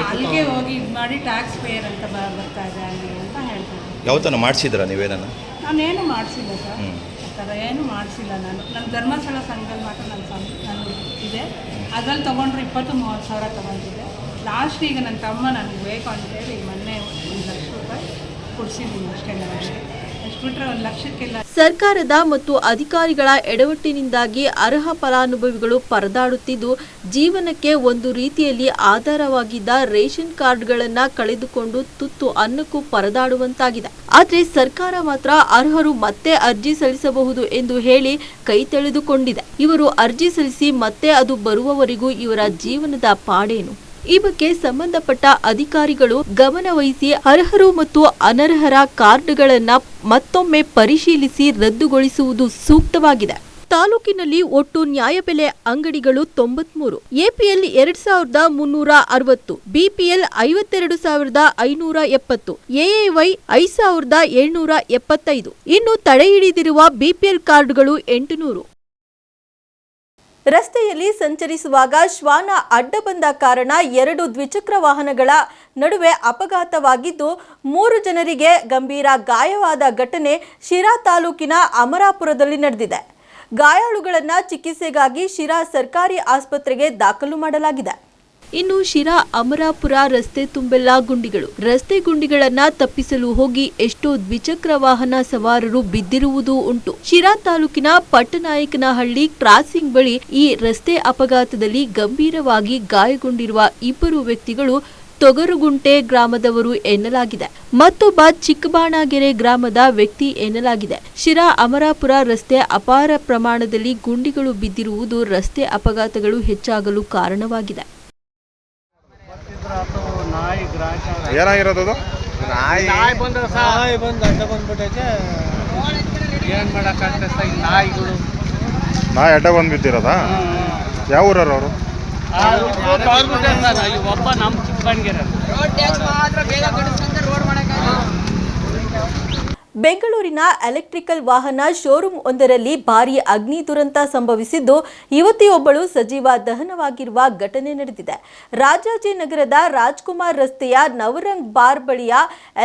ಅಲ್ಲಿಗೆ ಹೋಗಿ ಇದು ಮಾಡಿ ಟ್ಯಾಕ್ಸ್ ಪೇಯರ್ ಅಂತ ಬರ್ತಾ ಇದೆ ಅಲ್ಲಿ ಅಂತ ಹೇಳ್ತಾರೆ. ಯಾವತ್ತನ ಮಾಡಿಸಿದ್ರಾ ನೀವೇನನ್ನು? ನಾನೇನು ಮಾಡಿಸಿಲ್ಲ ಸರ್, ಆ ಥರ ಏನು ಮಾಡಿಸಿಲ್ಲ. ನನ್ನ ಧರ್ಮಸ್ಥಳ ಸಂಘದಲ್ಲಿ ಮಾತ್ರ ನನ್ನ ಇದೆ, ಅದ್ರಲ್ಲಿ ತೊಗೊಂಡ್ರೆ 20-30 ಸಾವಿರ ತೊಗೊಂಡಿದ್ದೆ. ಲಾಸ್ಟ್ ಈಗ ನನ್ನ ತಮ್ಮ ನನಗೆ ಬೇಕು ಅಂತೇಳಿ ಮೊನ್ನೆ 1 ಲಕ್ಷ ರೂಪಾಯಿ ಕೊಡಿಸಿದ್ದೀನಿ ಅಷ್ಟೇ ನನಗೆ. ಅಷ್ಟು ಬಿಟ್ಟರೆ 1 ಲಕ್ಷಕ್ಕೆಲ್ಲ. ಸರ್ಕಾರದ ಮತ್ತು ಅಧಿಕಾರಿಗಳ ಎಡವಟ್ಟಿನಿಂದಾಗಿ ಅರ್ಹ ಫಲಾನುಭವಿಗಳು ಪರದಾಡುತ್ತಿದ್ದು, ಜೀವನಕ್ಕೆ ಒಂದು ರೀತಿಯಲ್ಲಿ ಆಧಾರವಾಗಿದ್ದ ರೇಷನ್ ಕಾರ್ಡ್ಗಳನ್ನು ಕಳೆದುಕೊಂಡು ತುತ್ತು ಅನ್ನಕ್ಕೂ ಪರದಾಡುವಂತಾಗಿದೆ. ಆದರೆ ಸರ್ಕಾರ ಮಾತ್ರ ಅರ್ಹರು ಮತ್ತೆ ಅರ್ಜಿ ಸಲ್ಲಿಸಬಹುದು ಎಂದು ಹೇಳಿ ಕೈ ತೆಳೆದುಕೊಂಡಿದೆ. ಇವರು ಅರ್ಜಿ ಸಲ್ಲಿಸಿ ಮತ್ತೆ ಅದು ಬರುವವರೆಗೂ ಇವರ ಜೀವನದ ಪಾಡೇನು? ಈ ಬಗ್ಗೆ ಸಂಬಂಧಪಟ್ಟ ಅಧಿಕಾರಿಗಳು ಗಮನ ವಹಿಸಿ ಅರ್ಹರು ಮತ್ತು ಅನರ್ಹರ ಕಾರ್ಡ್ಗಳನ್ನು ಮತ್ತೊಮ್ಮೆ ಪರಿಶೀಲಿಸಿ ರದ್ದುಗೊಳಿಸುವುದು ಸೂಕ್ತವಾಗಿದೆ. ತಾಲೂಕಿನಲ್ಲಿ ಒಟ್ಟು ನ್ಯಾಯಬೆಲೆ ಅಂಗಡಿಗಳು 93, ಎಪಿಎಲ್ 2360, ಬಿಪಿಎಲ್ 52,570, ಎಎವೈ 5,775. ಇನ್ನು ತಡೆ ಹಿಡಿದಿರುವ ಬಿಪಿಎಲ್ ಕಾರ್ಡ್ಗಳು 800. ರಸ್ತೆಯಲ್ಲಿ ಸಂಚರಿಸುವಾಗ ಶ್ವಾನ ಅಡ್ಡ ಬಂದ ಕಾರಣ 2 ದ್ವಿಚಕ್ರ ವಾಹನಗಳ ನಡುವೆ ಅಪಘಾತವಾಗಿದ್ದು 3 ಜನರಿಗೆ ಗಂಭೀರ ಗಾಯವಾದ ಘಟನೆ ಶಿರಾ ತಾಲೂಕಿನ ಅಮರಾಪುರದಲ್ಲಿ ನಡೆದಿದೆ. ಗಾಯಾಳುಗಳನ್ನು ಚಿಕಿತ್ಸೆಗಾಗಿ ಶಿರಾ ಸರ್ಕಾರಿ ಆಸ್ಪತ್ರೆಗೆ ದಾಖಲು ಮಾಡಲಾಗಿದೆ. ಇನ್ನು ಶಿರಾ ಅಮರಾಪುರ ರಸ್ತೆ ತುಂಬೆಲ್ಲ ಗುಂಡಿಗಳು. ರಸ್ತೆ ಗುಂಡಿಗಳನ್ನ ತಪ್ಪಿಸಲು ಹೋಗಿ ಎಷ್ಟೋ ದ್ವಿಚಕ್ರ ವಾಹನ ಸವಾರರು ಬಿದ್ದಿರುವುದು ಉಂಟು. ಶಿರಾ ತಾಲೂಕಿನ ಪಟ್ಟನಾಯಕನಹಳ್ಳಿ ಕ್ರಾಸಿಂಗ್ ಬಳಿ ಈ ರಸ್ತೆ ಅಪಘಾತದಲ್ಲಿ ಗಂಭೀರವಾಗಿ ಗಾಯಗೊಂಡಿರುವ 2 ವ್ಯಕ್ತಿಗಳು ತೊಗರುಗುಂಟೆ ಗ್ರಾಮದವರು ಎನ್ನಲಾಗಿದೆ. ಮತ್ತೊಬ್ಬ ಚಿಕ್ಕಬಾಣಗೆರೆ ಗ್ರಾಮದ ವ್ಯಕ್ತಿ ಎನ್ನಲಾಗಿದೆ. ಶಿರಾ ಅಮರಾಪುರ ರಸ್ತೆ ಅಪಾರ ಪ್ರಮಾಣದಲ್ಲಿ ಗುಂಡಿಗಳು ಬಿದ್ದಿರುವುದು ರಸ್ತೆ ಅಪಘಾತಗಳು ಹೆಚ್ಚಾಗಲು ಕಾರಣವಾಗಿದೆ. ಏನಾಗಿರೋದು? ನಾಯಿ ಬಂದು ಅಡ್ಡ ಬಂದ್ಬಿಟ್ಟೈತೆ. ಏನು ಮಾಡೋಕ್ಕಾಗ್ತದೆ ಸರ್, ಈ ನಾಯಿಗಳು ನಾಯಿ ಅಡ್ಡ ಬಂದು ಬಿದ್ದಿರೋದಾ? ಯಾವ ಊರವ್ರು ಅವರು? ಒಬ್ಬ ನಮ್ಮ ಚಿಕ್ಕಬಾಣಗೆರೆ. ಬೆಂಗಳೂರಿನ ಎಲೆಕ್ಟ್ರಿಕಲ್ ವಾಹನ ಶೋರೂಮ್ ಒಂದರಲ್ಲಿ ಭಾರೀ ಅಗ್ನಿ ದುರಂತ ಸಂಭವಿಸಿದ್ದು, ಯುವತಿಯೊಬ್ಬಳು ಸಜೀವ ದಹನವಾಗಿರುವ ಘಟನೆ ನಡೆದಿದೆ. ರಾಜಾಜಿನಗರದ ರಾಜ್ಕುಮಾರ್ ರಸ್ತೆಯ ನವರಂಗ್ ಬಾರ್ ಬಳಿಯ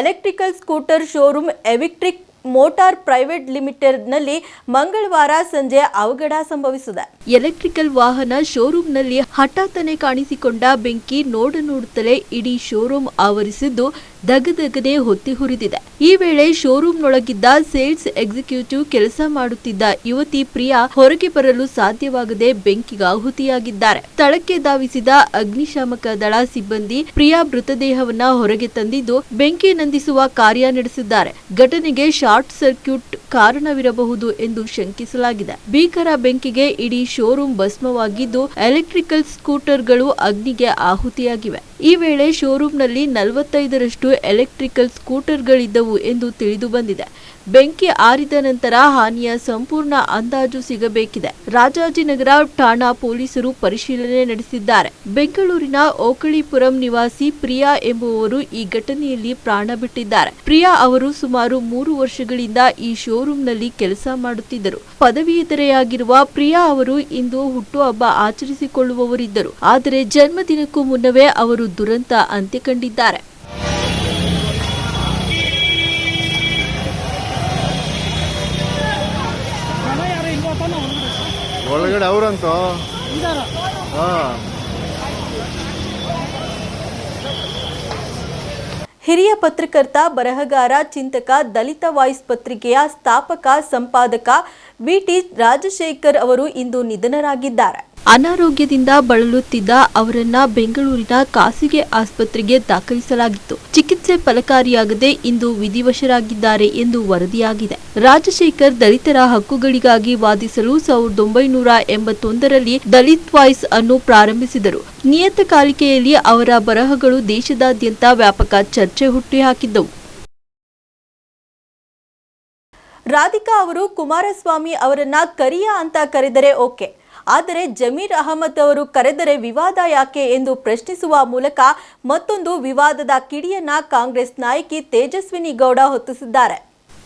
electrical scooter showroom EVTric motor private ಲಿಮಿಟೆಡ್ನಲ್ಲಿ ಮಂಗಳವಾರ ಸಂಜೆ ಅವಘಡ ಸಂಭವಿಸಿದೆ. ಎಲೆಕ್ಟ್ರಿಕಲ್ ವಾಹನ ಶೋರೂಮ್ನಲ್ಲಿ ಹಠಾತ್ತನೆ ಕಾಣಿಸಿಕೊಂಡ ಬೆಂಕಿ ನೋಡುತ್ತಲೇ ಇಡೀ ಶೋರೂಮ್ ಆವರಿಸಿದ್ದು ದಗದಗನೆ ಹೊತ್ತಿ ಹುರಿದಿದೆ. ಈ ವೇಳೆ ಶೋರೂಮ್ನೊಳಗಿದ್ದ ಸೇಲ್ಸ್ ಎಕ್ಸಿಕ್ಯೂಟಿವ್ ಕೆಲಸ ಮಾಡುತ್ತಿದ್ದ ಯುವತಿ ಪ್ರಿಯಾ ಹೊರಗೆ ಬರಲು ಸಾಧ್ಯವಾಗದೆ ಬೆಂಕಿಗಾಹುತಿಯಾಗಿದ್ದಾರೆ. ಸ್ಥಳಕ್ಕೆ ಧಾವಿಸಿದ ಅಗ್ನಿಶಾಮಕ ದಳ ಸಿಬ್ಬಂದಿ ಪ್ರಿಯಾ ಮೃತದೇಹವನ್ನ ಹೊರಗೆ ತಂದಿದ್ದು ಬೆಂಕಿ ನಂದಿಸುವ ಕಾರ್ಯ ನಡೆಸಿದ್ದಾರೆ. ಘಟನೆಗೆ ಶಾರ್ಟ್ ಸರ್ಕ್ಯೂಟ್ ಕಾರಣವಿರಬಹುದು ಎಂದು ಶಂಕಿಸಲಾಗಿದೆ. ಭೀಕರ ಬೆಂಕಿಗೆ ಇಡೀ ಶೋರೂಮ್ ಭಸ್ಮವಾಗಿದ್ದು ಎಲೆಕ್ಟ್ರಿಕಲ್ ಸ್ಕೂಟರ್ಗಳು ಅಗ್ನಿಗೆ ಆಹುತಿಯಾಗಿವೆ. ಈ ವೇಳೆ ಶೋರೂಮ್ನಲ್ಲಿ 45ರಷ್ಟು ಎಲೆಕ್ಟ್ರಿಕಲ್ ಸ್ಕೂಟರ್ಗಳಿದ್ದವು ಎಂದು ತಿಳಿದು ಬಂದಿದೆ. ಬೆಂಕಿ ಆರಿದ ನಂತರ ಹಾನಿಯ ಸಂಪೂರ್ಣ ಅಂದಾಜು ಸಿಗಬೇಕಿದೆ. ರಾಜಾಜಿನಗರ ಠಾಣಾ ಪೊಲೀಸರು ಪರಿಶೀಲನೆ ನಡೆಸಿದ್ದಾರೆ. ಬೆಂಗಳೂರಿನ ಓಕಳಿಪುರಂ ನಿವಾಸಿ ಪ್ರಿಯಾ ಎಂಬುವವರು ಈ ಘಟನೆಯಲ್ಲಿ ಪ್ರಾಣ ಬಿಟ್ಟಿದ್ದಾರೆ. ಪ್ರಿಯಾ ಅವರು ಸುಮಾರು 3 ವರ್ಷಗಳಿಂದ ಈ ಶೋರೂಮ್ನಲ್ಲಿ ಕೆಲಸ ಮಾಡುತ್ತಿದ್ದರು. ಪದವೀಧರೆಯಾಗಿರುವ ಪ್ರಿಯಾ ಅವರು ಇಂದು ಹುಟ್ಟುಹಬ್ಬ ಆಚರಿಸಿಕೊಳ್ಳುವವರಿದ್ದರು. ಆದರೆ ಜನ್ಮದಿನಕ್ಕೂ ಮುನ್ನವೇ ಅವರು ದುರಂತ ಅಂತ್ಯ ಕಂಡಿದ್ದಾರೆ. ಒಳಗಡೆ ಅವರಂತೂ ಹಿರಿಯ ಪತ್ರಕರ್ತ, ಬರಹಗಾರ, ಚಿಂತಕ, ದಲಿತ ವಾಯ್ಸ್ ಪತ್ರಿಕೆಯ ಸ್ಥಾಪಕ ಸಂಪಾದಕ ವಿ.ಟಿ. ರಾಜಶೇಖರ್ ಅವರು ಇಂದು ನಿಧನರಾಗಿದ್ದಾರೆ. ಅನಾರೋಗ್ಯದಿಂದ ಬಳಲುತ್ತಿದ್ದ ಅವರನ್ನ ಬೆಂಗಳೂರಿನ ಖಾಸಗಿ ಆಸ್ಪತ್ರೆಗೆ ದಾಖಲಿಸಲಾಗಿತ್ತು. ಚಿಕಿತ್ಸೆ ಫಲಕಾರಿಯಾಗದೆ ಇಂದು ವಿಧಿವಶರಾಗಿದ್ದಾರೆ ಎಂದು ವರದಿಯಾಗಿದೆ. ರಾಜಶೇಖರ್ ದಲಿತರ ಹಕ್ಕುಗಳಿಗಾಗಿ ವಾದಿಸಲು 1981ರಲ್ಲಿ ದಲಿತ್ ವಾಯ್ಸ್ ಅನ್ನು ಪ್ರಾರಂಭಿಸಿದರು. ನಿಯತಕಾಲಿಕೆಯಲ್ಲಿ ಅವರ ಬರಹಗಳು ದೇಶದಾದ್ಯಂತ ವ್ಯಾಪಕ ಚರ್ಚೆ ಹುಟ್ಟುಹಾಕಿದ್ದವು. ರಾಧಿಕಾ ಅವರು ಕುಮಾರಸ್ವಾಮಿ ಅವರನ್ನ ಕರಿಯ ಅಂತ ಕರೆದರೆ ಓಕೆ, ಆದರೆ ಜಮೀರ್ ಅಹಮದ್ ಅವರು ಕರೆದರೆ ವಿವಾದ ಯಾಕೆ ಎಂದು ಪ್ರಶ್ನಿಸುವ ಮೂಲಕ ಮತ್ತೊಂದು ವಿವಾದದ ಕಿಡಿಯನ್ನ ಕಾಂಗ್ರೆಸ್ ನಾಯಕಿ ತೇಜಸ್ವಿನಿ ಗೌಡ ಹೊತ್ತಿಸಿದ್ದಾರೆ.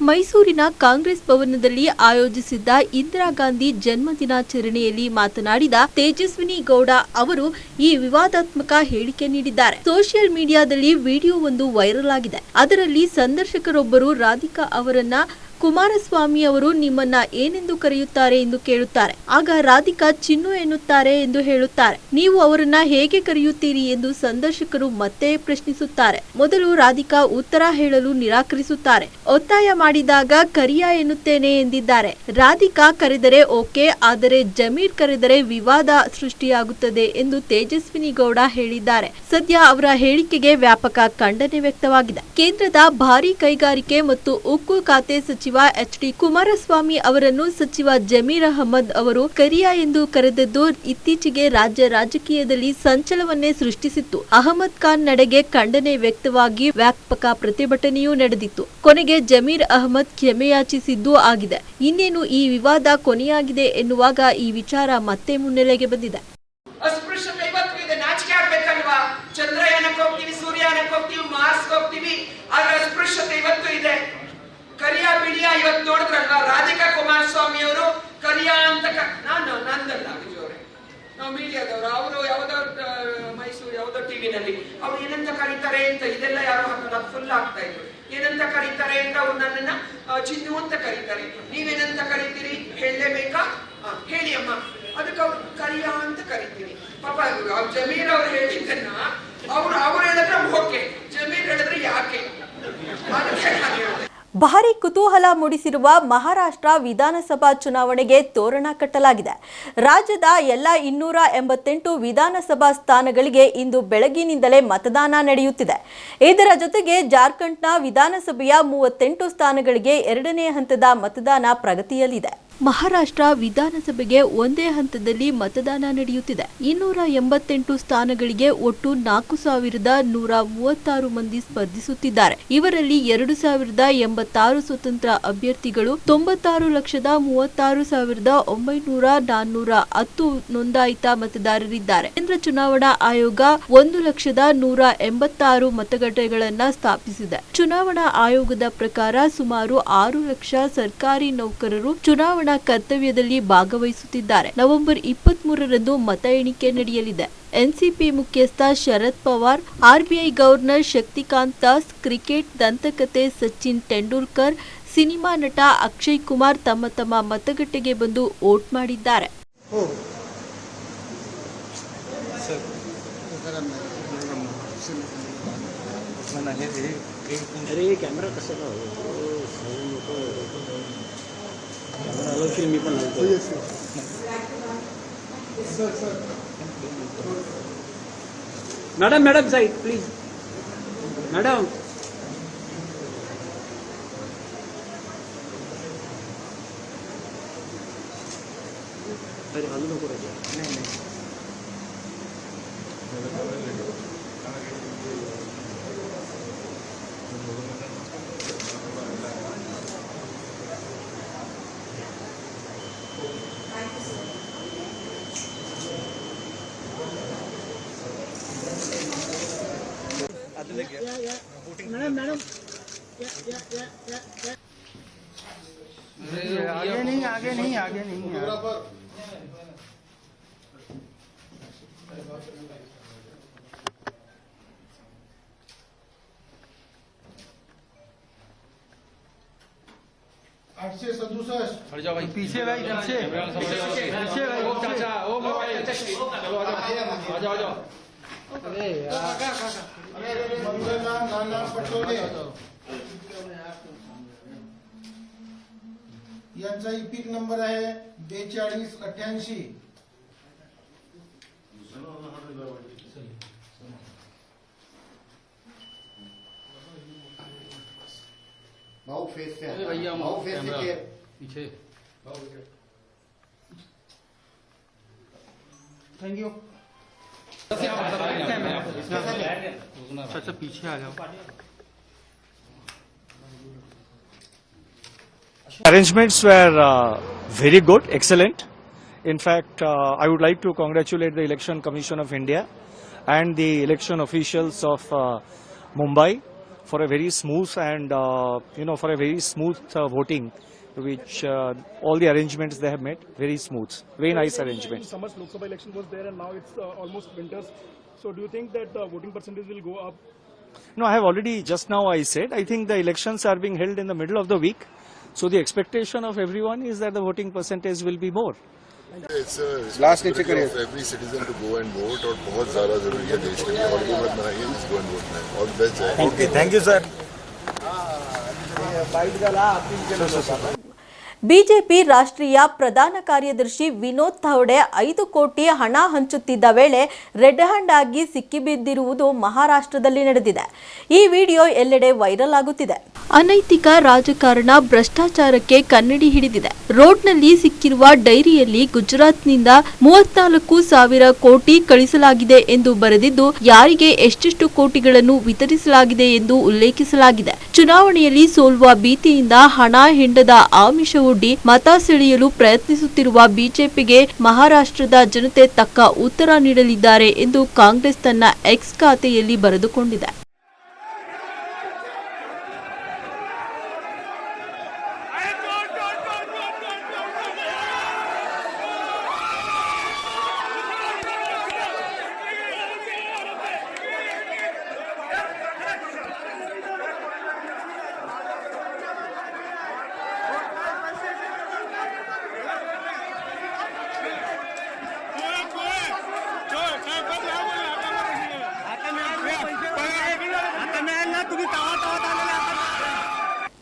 ಮೈಸೂರಿನ ಕಾಂಗ್ರೆಸ್ ಭವನದಲ್ಲಿ ಆಯೋಜಿಸಿದ್ದ ಇಂದಿರಾ ಗಾಂಧಿ ಜನ್ಮ ದಿನಾಚರಣೆಯಲ್ಲಿ ಮಾತನಾಡಿದ ತೇಜಸ್ವಿನಿ ಗೌಡ ಅವರು ಈ ವಿವಾದಾತ್ಮಕ ಹೇಳಿಕೆ ನೀಡಿದ್ದಾರೆ. ಸೋಷಿಯಲ್ ಮೀಡಿಯಾದಲ್ಲಿ ವಿಡಿಯೋ ಒಂದು ವೈರಲ್ ಆಗಿದೆ. ಅದರಲ್ಲಿ ಸಂದರ್ಶಕರೊಬ್ಬರು ರಾಧಿಕಾ ಅವರನ್ನ ಕುಮಾರಸ್ವಾಮಿ ಅವರು ನಿಮ್ಮನ್ನ ಏನೆಂದು ಕರೆಯುತ್ತಾರೆ ಎಂದು ಕೇಳುತ್ತಾರೆ. ಆಗ ರಾಧಿಕಾ ಚಿನ್ನು ಎನ್ನುತ್ತಾರೆ ಎಂದು ಹೇಳುತ್ತಾರೆ. ನೀವು ಅವರನ್ನ ಹೇಗೆ ಕರೆಯುತ್ತೀರಿ ಎಂದು ಸಂದರ್ಶಕರು ಮತ್ತೆ ಪ್ರಶ್ನಿಸುತ್ತಾರೆ. ಮೊದಲು ರಾಧಿಕಾ ಉತ್ತರ ಹೇಳಲು ನಿರಾಕರಿಸುತ್ತಾರೆ. ಒತ್ತಾಯ ಮಾಡಿದಾಗ ಕರಿಯಾ ಎನ್ನುತ್ತೇನೆ ಎಂದಿದ್ದಾರೆ. ರಾಧಿಕಾ ಕರೆದರೆ ಓಕೆ, ಆದರೆ ಜಮೀರ್ ಕರೆದರೆ ವಿವಾದ ಸೃಷ್ಟಿಯಾಗುತ್ತದೆ ಎಂದು ತೇಜಸ್ವಿನಿ ಗೌಡ ಹೇಳಿದ್ದಾರೆ. ಸದ್ಯ ಅವರ ಹೇಳಿಕೆಗೆ ವ್ಯಾಪಕ ಖಂಡನೆ ವ್ಯಕ್ತವಾಗಿದೆ. ಕೇಂದ್ರದ ಭಾರೀ ಕೈಗಾರಿಕೆ ಮತ್ತು ಉಕ್ಕು ಖಾತೆ ಸಚಿವ ಎಚ್.ಡಿ. ಕುಮಾರಸ್ವಾಮಿ ಅವರನ್ನು ಸಚಿವ ಜಮೀರ್ ಅಹಮದ್ ಅವರು ಕರಿಯಾ ಎಂದು ಕರೆದದ್ದು ಇತ್ತೀಚೆಗೆ ರಾಜ್ಯ ರಾಜಕೀಯದಲ್ಲಿ ಸಂಚಲನವನ್ನೇ ಸೃಷ್ಟಿಸಿತ್ತು. ಅಹಮದ್ ಖಾನ್ ನಡೆಗೆ ಖಂಡನೆ ವ್ಯಕ್ತವಾಗಿ ವ್ಯಾಪಕ ಪ್ರತಿಭಟನೆಯೂ ನಡೆದಿತ್ತು. ಕೊನೆಗೆ ಜಮೀರ್ ಅಹಮದ್ ಕ್ಷಮೆಯಾಚಿಸಿದ್ದೂ ಆಗಿದೆ. ಇನ್ನೇನು ಈ ವಿವಾದ ಕೊನೆಯಾಗಿದೆ ಎನ್ನುವಾಗ ಈ ವಿಚಾರ ಮತ್ತೆ ಮುನ್ನೆಲೆಗೆ ಬಂದಿದೆ. ಅಸ್ಪೃಶ್ಯತೆ ಇವತ್ತು ಇದೆ, ನಾಚಿಕೆ ಆಗ್ಬೇಕಲ್ವಾ? ಚಂದ್ರಯಾನಕ್ಕೆ ಹೋಗ್ತೀವಿ, ಸೂರ್ಯಯಾನಕ್ಕೆ ಹೋಗ್ತೀವಿ, ಮಾರ್ಸ್ಗೆ ಹೋಗ್ತೀವಿ, ಆದ್ರೆ ಅಸ್ಪೃಶ್ಯತೆ ಇವತ್ತು ಇದೆ. ಕರಿಯಾ ಬಿಡಿಯಾ ಇವತ್ತು ನೋಡಿದ್ರಲ್ವಾ, ರಾಧಿಕಾ ಕುಮಾರಸ್ವಾಮಿ ಅವರು ಕರಿಯಾ ಅಂತ ನಂದಲ್ಲ ವಿಜಯವ್ರೆ, ನಾವು ಮೀಡಿಯಾದವರು, ಅವರು ಯಾವ್ದೋ ಮೈಸೂರು ಯಾವ್ದೋ ಟಿವಿನಲ್ಲಿ ಅವ್ರು ಏನಂತ ಕರೀತಾರೆ ಅಂತ ಇದೆಲ್ಲ ಯಾರು ಹಾಕಲ್ಲ, ಫುಲ್ ಆಗ್ತಾ ಇದ್ರು. ಏನಂತ ಕರೀತಾರೆ ಅಂತ ಅವ್ರು ನನ್ನನ್ನ ಚಿನ್ನು ಅಂತ ಕರೀತಾರೆ. ನೀವೇನಂತ ಕರೀತೀರಿ ಹೇಳಲೇಬೇಕಾ? ಹೇಳಿ ಅಮ್ಮ. ಅದಕ್ಕೆ ಅವ್ರು ಕರಿಯಾ ಅಂತ ಕರಿತೀನಿ. ಪಾಪ ಜಮೀರ್ ಅವ್ರು ಹೇಳಿದ್ದನ್ನ ಅವ್ರು ಹೇಳಿದ್ರೆ ಓಕೆ, ಜಮೀರ್ ಹೇಳಿದ್ರೆ ಯಾಕೆ? ಅದಕ್ಕೆ ನಾನು ಹೇಳಿದೆ. ಭಾರೀ ಕುತೂಹಲ ಮೂಡಿಸಿರುವ ಮಹಾರಾಷ್ಟ್ರ ವಿಧಾನಸಭಾ ಚುನಾವಣೆಗೆ ತೋರಣ ಕಟ್ಟಲಾಗಿದೆ. ರಾಜ್ಯದ ಎಲ್ಲ 288 ವಿಧಾನಸಭಾ ಸ್ಥಾನಗಳಿಗೆ ಇಂದು ಬೆಳಗಿನಿಂದಲೇ ಮತದಾನ ನಡೆಯುತ್ತಿದೆ. ಇದರ ಜೊತೆಗೆ ಜಾರ್ಖಂಡ್ನ ವಿಧಾನಸಭೆಯ 38 ಸ್ಥಾನಗಳಿಗೆ 2ನೇ ಹಂತದ ಮತದಾನ ಪ್ರಗತಿಯಲ್ಲಿದೆ. ಮಹಾರಾಷ್ಟ್ರ ವಿಧಾನಸಭೆಗೆ ಒಂದೇ ಹಂತದಲ್ಲಿ ಮತದಾನ ನಡೆಯುತ್ತಿದೆ. 288 ಸ್ಥಾನಗಳಿಗೆ ಒಟ್ಟು 4136 ಮಂದಿ ಸ್ಪರ್ಧಿಸುತ್ತಿದ್ದಾರೆ. ಇವರಲ್ಲಿ 2086 ಸ್ವತಂತ್ರ ಅಭ್ಯರ್ಥಿಗಳು, 96,36,910 ನೋಂದಾಯಿತ ಮತದಾರರಿದ್ದಾರೆ. ಕೇಂದ್ರ ಚುನಾವಣಾ ಆಯೋಗ 1,186 ಮತಗಟ್ಟೆಗಳನ್ನು ಸ್ಥಾಪಿಸಿದೆ. ಚುನಾವಣಾ ಆಯೋಗದ ಪ್ರಕಾರ ಸುಮಾರು 6 ಲಕ್ಷ ಸರ್ಕಾರಿ ನೌಕರರು ಚುನಾವಣಾ ಕರ್ತವ್ಯದಲ್ಲಿ ಭಾಗವಹಿಸುತ್ತಿದ್ದಾರೆ. ನವೆಂಬರ್ 23ರಂದು ಮತ ಎಣಿಕೆ ನಡೆಯಲಿದೆ. ಎನ್ಸಿಪಿ ಮುಖ್ಯಸ್ಥ Sharad Pawar, RBI governor Shaktikanta Das, cricket ದಂತಕತೆ ಸಚಿನ್ ತೆಂಡೂಲ್ಕರ್, ಸಿನಿಮಾ ನಟ ಅಕ್ಷಯ್ ಕುಮಾರ್ ತಮ್ಮ ತಮ್ಮ ಮತಗಟ್ಟೆಗೆ ಬಂದು ವೋಟ್ ಮಾಡಿದ್ದಾರೆ. मैडम साइड प्लीज मैडम अरे हाल नको नहीं मैडम आगे नहीं आठशे 67 हट जाओ भाई पीछे भाई पीछे भाई ओ चाचा ओ मोबाइल चलो आ जाओ अरे यार अरे मंगलना नाना पटोले यांचा इपिक नंबर आहे 4288. भाऊ फेस से भैया भाऊ फेस से पीछे थैंक यू अच्छा पीछे आ जाओ. Arrangements were very good, excellent. In fact, I would like to congratulate the Election Commission of India and the election officials of Mumbai for a very smooth and for a very smooth voting, which all the arrangements they have made very smooth, very nice arrangements. Summer's Lok Sabha election was there and now it's almost winters. So do you think that the voting percentage will go up? No, I have already just now I said I think the elections are being held in the middle of the week. So the expectation of everyone is that the voting percentage will be more. It's responsibility of every citizen to go and vote और बहुत ज़्यादा ज़रूरी है देश के लिए और हुकूमत बनाइए just go and vote में all the best. Okay, thank you sir. BJP ರಾಷ್ಟ್ರೀಯ ಪ್ರಧಾನ ಕಾರ್ಯದರ್ಶಿ ವಿನೋದ್ ತೌಡೆ 5 ಕೋಟಿ ಹಣ ಹಂಚುತ್ತಿದ್ದ ವೇಳೆ ರೆಡ್ ಹ್ಯಾಂಡ್ ಆಗಿ ಸಿಕ್ಕಿಬಿದ್ದಿರುವುದು ಮಹಾರಾಷ್ಟ್ರದಲ್ಲಿ ನಡೆದಿದೆ. ಈ ವಿಡಿಯೋ ಎಲ್ಲೆಡೆ ವೈರಲ್ ಆಗುತ್ತಿದೆ. ಅನೈತಿಕ ರಾಜಕಾರಣ ಭ್ರಷ್ಟಾಚಾರಕ್ಕೆ ಕನ್ನಡಿ ಹಿಡಿದಿದೆ. ರೋಡ್ನಲ್ಲಿ ಸಿಕ್ಕಿರುವ ಡೈರಿಯಲ್ಲಿ ಗುಜರಾತ್ನಿಂದ 34,000 ಕೋಟಿ ಕಳಿಸಲಾಗಿದೆ ಎಂದು ಬರೆದಿದ್ದು ಯಾರಿಗೆ ಎಷ್ಟೆಷ್ಟು ಕೋಟಿಗಳನ್ನು ವಿತರಿಸಲಾಗಿದೆ ಎಂದು ಉಲ್ಲೇಖಿಸಲಾಗಿದೆ. ಚುನಾವಣೆಯಲ್ಲಿ ಸೋಲುವ ಭೀತಿಯಿಂದ ಹಣ ಹೆಂಡದ ಆಮಿಷವೊಡ್ಡಿ ಮತ ಸೆಳೆಯಲು ಪ್ರಯತ್ನಿಸುತ್ತಿರುವ ಬಿಜೆಪಿಗೆ ಮಹಾರಾಷ್ಟ್ರದ ಜನತೆ ತಕ್ಕ ಉತ್ತರ ನೀಡಲಿದ್ದಾರೆ ಎಂದು ಕಾಂಗ್ರೆಸ್ ತನ್ನ ಎಕ್ಸ್ ಖಾತೆಯಲ್ಲಿ ಬರೆದುಕೊಂಡಿದೆ.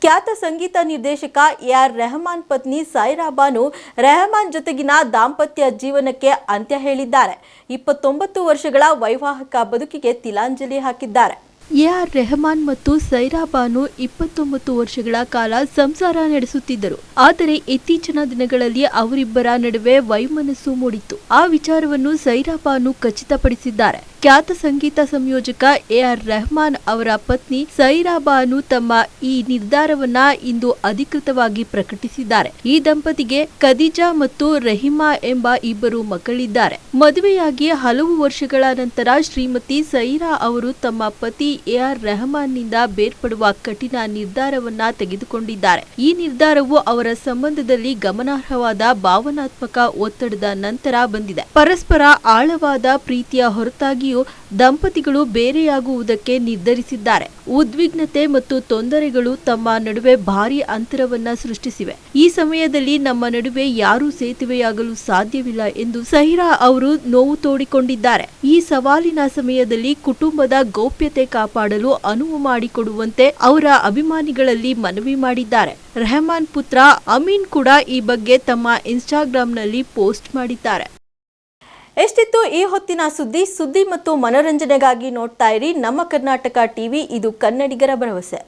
ಖ್ಯಾತ ಸಂಗೀತ ನಿರ್ದೇಶಕ ಎಆರ್ ರೆಹಮಾನ್ ಪತ್ನಿ ಸೈರಾ ಬಾನು ರೆಹಮಾನ್ ಜೊತೆಗಿನ ದಾಂಪತ್ಯ ಜೀವನಕ್ಕೆ ಅಂತ್ಯ ಹೇಳಿದ್ದಾರೆ. 29 ವರ್ಷಗಳ ವೈವಾಹಿಕ ಬದುಕಿಗೆ ತಿಲಾಂಜಲಿ ಹಾಕಿದ್ದಾರೆ. ಎಆರ್ ರೆಹಮಾನ್ ಮತ್ತು ಸೈರಾ ಬಾನು 29 ವರ್ಷಗಳ ಕಾಲ ಸಂಸಾರ ನಡೆಸುತ್ತಿದ್ದರು. ಆದರೆ ಇತ್ತೀಚಿನ ದಿನಗಳಲ್ಲಿ ಅವರಿಬ್ಬರ ನಡುವೆ ವೈಮನಸ್ಸು ಮೂಡಿತ್ತು. ಆ ವಿಚಾರವನ್ನು ಸೈರಾ ಬಾನು ಖಚಿತಪಡಿಸಿದ್ದಾರೆ. ಖ್ಯಾತ ಸಂಗೀತ ಸಂಯೋಜಕ ಎಆರ್ ರೆಹಮಾನ್ ಅವರ ಪತ್ನಿ ಸೈರಾ ಬಾನು ತಮ್ಮ ಈ ನಿರ್ಧಾರವನ್ನ ಇಂದು ಅಧಿಕೃತವಾಗಿ ಪ್ರಕಟಿಸಿದ್ದಾರೆ. ಈ ದಂಪತಿಗೆ ಖದೀಜಾ ಮತ್ತು ರಹಿಮಾ ಎಂಬ 2 ಮಕ್ಕಳಿದ್ದಾರೆ. ಮದುವೆಯಾಗಿ ಹಲವು ವರ್ಷಗಳ ನಂತರ ಶ್ರೀಮತಿ ಸೈರಾ ಅವರು ತಮ್ಮ ಪತಿ ಎಆರ್ ರೆಹಮಾನ್ನಿಂದ ಬೇರ್ಪಡುವ ಕಠಿಣ ನಿರ್ಧಾರವನ್ನ ತೆಗೆದುಕೊಂಡಿದ್ದಾರೆ. ಈ ನಿರ್ಧಾರವು ಅವರ ಸಂಬಂಧದಲ್ಲಿ ಗಮನಾರ್ಹವಾದ ಭಾವನಾತ್ಮಕ ಒತ್ತಡದ ನಂತರ ಬಂದಿದೆ. ಪರಸ್ಪರ ಆಳವಾದ ಪ್ರೀತಿಯ ಹೊರತಾಗಿಯೂ ದಂಪತಿಗಳು ಬೇರೆಯಾಗುವುದಕ್ಕೆ ನಿರ್ಧರಿಸಿದ್ದಾರೆ. ಉದ್ವಿಗ್ನತೆ ಮತ್ತು ತೊಂದರೆಗಳು ತಮ್ಮ ನಡುವೆ ಭಾರಿ ಅಂತರವನ್ನ ಸೃಷ್ಟಿಸಿವೆ. ಈ ಸಮಯದಲ್ಲಿ ನಮ್ಮ ನಡುವೆ ಯಾರೂ ಸೇತುವೆಯಾಗಲು ಸಾಧ್ಯವಿಲ್ಲ ಎಂದು ಸೈರಾ ಅವರು ನೋವು ತೋಡಿಕೊಂಡಿದ್ದಾರೆ. ಈ ಸವಾಲಿನ ಸಮಯದಲ್ಲಿ ಕುಟುಂಬದ ಗೌಪ್ಯತೆ ಕಾಪಾಡಲು ಅನುವು ಮಾಡಿಕೊಡುವಂತೆ ಅವರ ಅಭಿಮಾನಿಗಳಲ್ಲಿ ಮನವಿ ಮಾಡಿದ್ದಾರೆ. ರೆಹಮಾನ್ ಪುತ್ರ ಅಮೀನ್ ಕೂಡ ಈ ಬಗ್ಗೆ ತಮ್ಮ ಇನ್ಸ್ಟಾಗ್ರಾಂನಲ್ಲಿ ಪೋಸ್ಟ್ ಮಾಡಿದ್ದಾರೆ. ಎಷ್ಟಿತ್ತು ಈ ಹೊತ್ತಿನ ಸುದ್ದಿ ಮತ್ತು ಮನೋರಂಜನೆಗಾಗಿ ನೋಡ್ತಾ ಇರಿ ನಮ್ಮ ಕರ್ನಾಟಕ ಟಿವಿ. ಇದು ಕನ್ನಡಿಗರ ಭರವಸೆ.